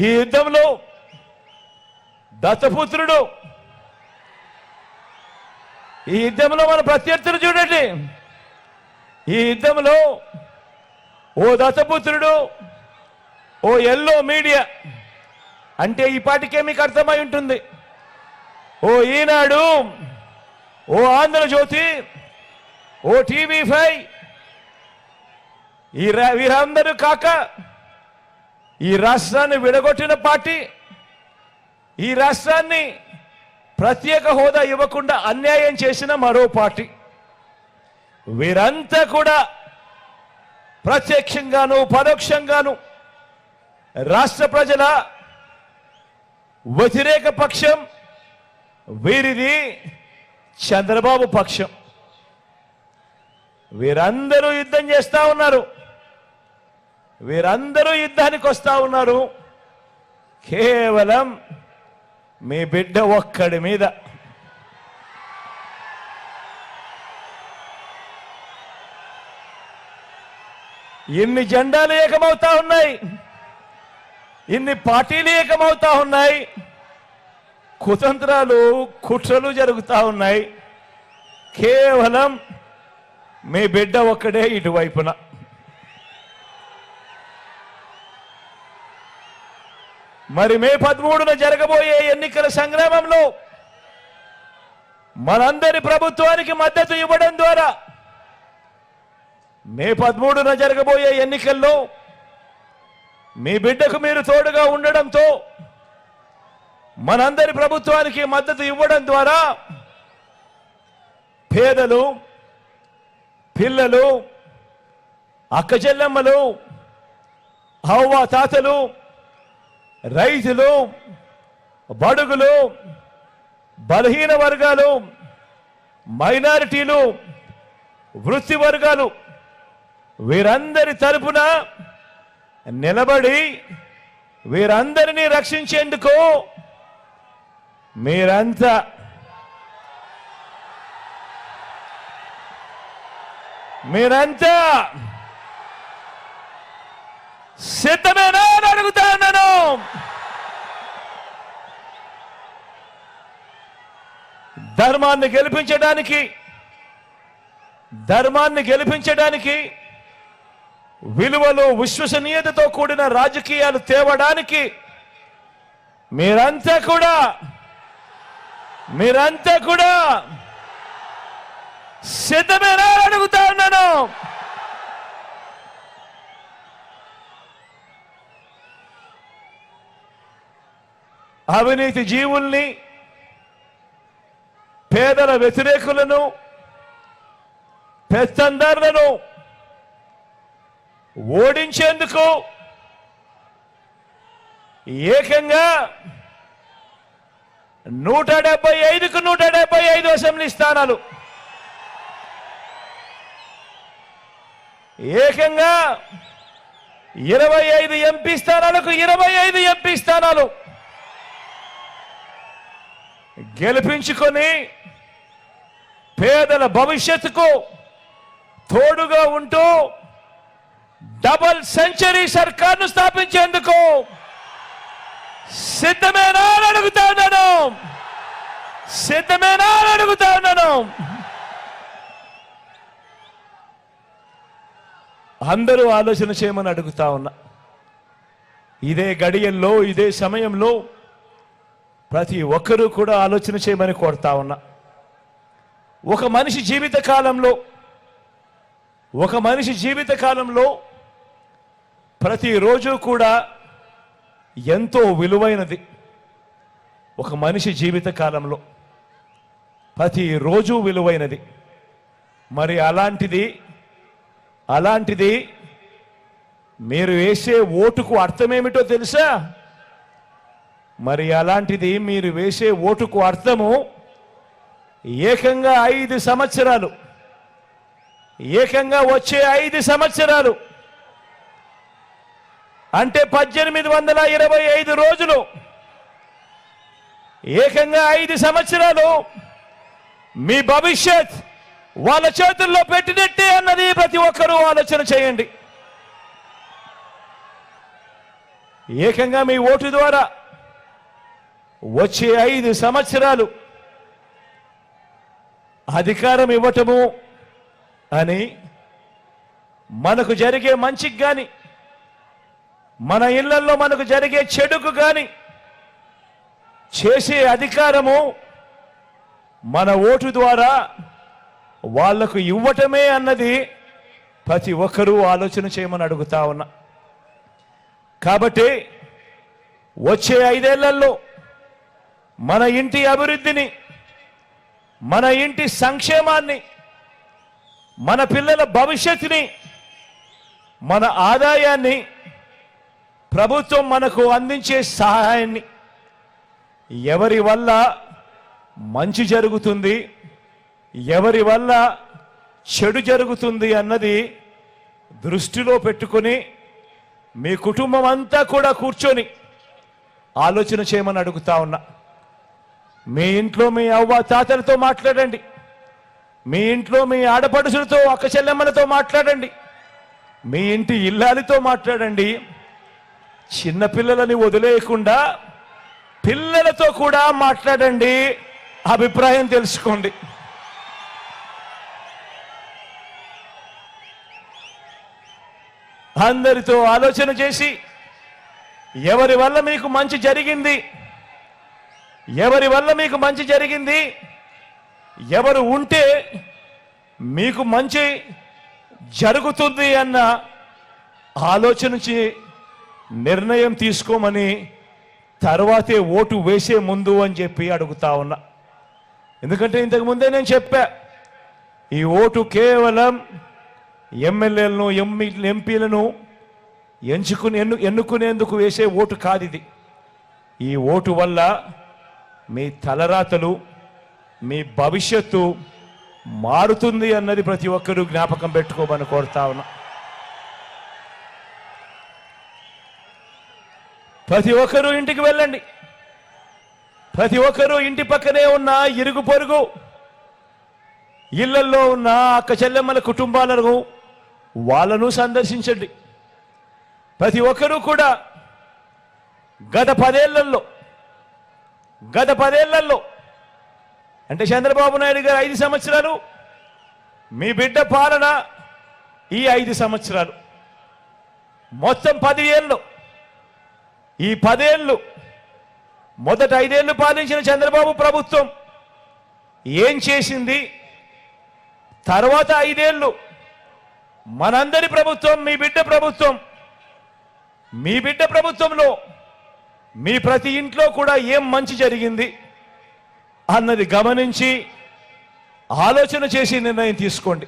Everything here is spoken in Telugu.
ఈ యుద్ధంలో దత్తపుత్రుడు, ఈ యుద్ధంలో మన ప్రత్యర్థులు చూడండి. ఈ యుద్ధంలో ఓ దత్తపుత్రుడు, ఓ ఎల్లో మీడియా అంటే ఈ పాటికే మీకు అర్థమై ఉంటుంది. ఓ ఈనాడు, ఓ ఆంధ్రజ్యోతి, ఓ టీవీ5 వీరందరూ కాక ఈ రాష్ట్రాన్ని విడగొట్టిన పార్టీ, ఈ రాష్ట్రాన్ని ప్రత్యేక హోదా ఇవ్వకుండా అన్యాయం చేసిన మరో పార్టీ, వీరంతా కూడా ప్రత్యక్షంగాను పరోక్షంగాను రాష్ట్ర ప్రజల వ్యతిరేక పక్షం. వీరిది చంద్రబాబు పక్షం. వీరందరూ యుద్ధం చేస్తా ఉన్నారు, వీరందరూ యుద్ధానికి వస్తా ఉన్నారు కేవలం మీ బిడ్డ ఒక్కడి మీద. ఇన్ని జెండాలు ఏకమవుతా ఉన్నాయి, ఇన్ని పార్టీలు ఏకమవుతా ఉన్నాయి, కుతంత్రాలు కుట్రలు జరుగుతా ఉన్నాయి. కేవలం మీ బిడ్డ ఒక్కడే ఇటువైపున. మరి మే 13న జరగబోయే ఎన్నికల సంగ్రామంలో మనందరి ప్రభుత్వానికి మద్దతు ఇవ్వడం ద్వారా, మే 13న జరగబోయే ఎన్నికల్లో మీ బిడ్డకు మీరు తోడుగా ఉండడంతో, మనందరి ప్రభుత్వానికి మద్దతు ఇవ్వడం ద్వారా పేదలు, పిల్లలు, అక్క చెల్లెమ్మలు, అవ్వ తాతలు, రైతులు, బడుగులు, బలహీన వర్గాలు, మైనారిటీలు, వృత్తి వర్గాలు వీరందరి తరపున నిలబడి వీరందరినీ రక్షించేందుకు మీరంతా సిద్ధమేనా అని అడుగుతా ఉన్నాను. ధర్మాన్ని గెలిపించడానికి విలువలు, విశ్వసనీయతతో కూడిన రాజకీయాలు తేవడానికి మీరంతా కూడా సిద్ధమేనా అని అడుగుతా ఉన్నాను. అవినీతి జీవుల్ని, పేదల వ్యతిరేకులను, పెత్తందారులను ఓడించేందుకు ఏకంగా 175కు 175 అసెంబ్లీ స్థానాలు, ఏకంగా 25 ఎంపీ స్థానాలకు 25 ఎంపీ స్థానాలు గెలిపించుకొని పేదల భవిష్యత్తుకు తోడుగా ఉంటూ డబుల్ సెంచరీ సర్కార్ను స్థాపించేందుకు సిద్ధమేనా అని అడుగుతా ఉన్నాను. అందరూ ఆలోచన చేయమని అడుగుతా ఉన్నా. ఇదే గడియల్లో, ఇదే సమయంలో ప్రతి ఒక్కరూ కూడా ఆలోచన చేయమని కోరుతా ఉన్నా. ఒక మనిషి జీవితకాలంలో ప్రతిరోజు కూడా ఎంతో విలువైనది. ఒక మనిషి జీవితకాలంలో ప్రతిరోజు విలువైనది. మరి అలాంటిది మీరు వేసే ఓటుకు అర్థమేమిటో తెలుసా? మరి అలాంటిది మీరు వేసే ఓటుకు అర్థము ఏకంగా 5 సంవత్సరాలు, ఏకంగా వచ్చే 5 సంవత్సరాలు అంటే 1825 రోజులు, ఏకంగా 5 సంవత్సరాలు మీ భవిష్యత్ వాళ్ళ చేతుల్లో పెట్టినట్టే అన్నది ప్రతి ఒక్కరూ ఆలోచన చేయండి. ఏకంగా మీ ఓటు ద్వారా వచ్చే 5 సంవత్సరాలు అధికారం ఇవ్వటము అని మనకు జరిగే మంచికి కానీ మన ఇళ్లలో మనకు జరిగే చెడుకు కానీ చేసే అధికారము మన ఓటు ద్వారా వాళ్లకు ఇవ్వటమే అన్నది ప్రతి ఒక్కరూ ఆలోచన చేయమని అడుగుతా ఉన్నా. కాబట్టి వచ్చే 5 ఏళ్లలో మన ఇంటి అభివృద్ధిని, మన ఇంటి సంక్షేమాన్ని, మన పిల్లల భవిష్యత్తుని, మన ఆదాయాన్ని, ప్రభుత్వం మనకు అందించే సహాయాన్ని, ఎవరి వల్ల మంచి జరుగుతుంది, ఎవరి వల్ల చెడు జరుగుతుంది అన్నది దృష్టిలో పెట్టుకొని మీ కుటుంబం అంతా కూడా కూర్చొని ఆలోచన చేయమని అడుగుతా ఉన్నా. మీ ఇంట్లో మీ అవ్వ తాతలతో మాట్లాడండి, మీ ఇంట్లో మీ ఆడపడుచులతో అక్క చెల్లెమ్మలతో మాట్లాడండి, మీ ఇంటి ఇల్లాలితో మాట్లాడండి. చిన్నపిల్లలని వదిలేయకుండా పిల్లలతో కూడా మాట్లాడండి, అభిప్రాయం తెలుసుకోండి. అందరితో ఆలోచన చేసి ఎవరి వల్ల మీకు మంచి జరిగింది, ఎవరి వల్ల మీకు మంచి జరిగింది, ఎవరు ఉంటే మీకు మంచి జరుగుతుంది అన్న ఆలోచన నిర్ణయం తీసుకోమని తర్వాతే ఓటు వేసే ముందు అని చెప్పి అడుగుతా ఉన్నా. ఎందుకంటే ఇంతకు ముందే నేను చెప్పా, ఈ ఓటు కేవలం ఎమ్మెల్యేలను ఎంపీలను ఎన్నుకునేందుకు వేసే ఓటు కాదు ఇది. ఈ ఓటు వల్ల మీ తలరాతలు, మీ భవిష్యత్తు మారుతుంది అన్నది ప్రతి ఒక్కరూ జ్ఞాపకం పెట్టుకోమని కోరుతా ఉన్నా. ప్రతి ఒక్కరూ ఇంటికి వెళ్ళండి, ప్రతి ఒక్కరూ ఇంటి పక్కనే ఉన్న ఇరుగు పొరుగు ఇళ్లల్లో ఉన్న అక్క చెల్లెమ్మల కుటుంబాలను వాళ్ళను సందర్శించండి. ప్రతి ఒక్కరూ కూడా గత 10 ఏళ్లలో అంటే చంద్రబాబు నాయుడు గారు 5 సంవత్సరాలు, మీ బిడ్డ పాలన ఈ 5 సంవత్సరాలు, మొత్తం 10 ఏళ్ళు. ఈ 10 ఏళ్ళు మొదట 5 ఏళ్ళు పాలించిన చంద్రబాబు ప్రభుత్వం ఏం చేసింది, తర్వాత 5 ఏళ్ళు మనందరి ప్రభుత్వం, మీ బిడ్డ ప్రభుత్వం, మీ బిడ్డ ప్రభుత్వంలో మీ ప్రతి ఇంట్లో కూడా ఏం మంచి జరిగింది అన్నది గమనించి ఆలోచన చేసి నిర్ణయం తీసుకోండి.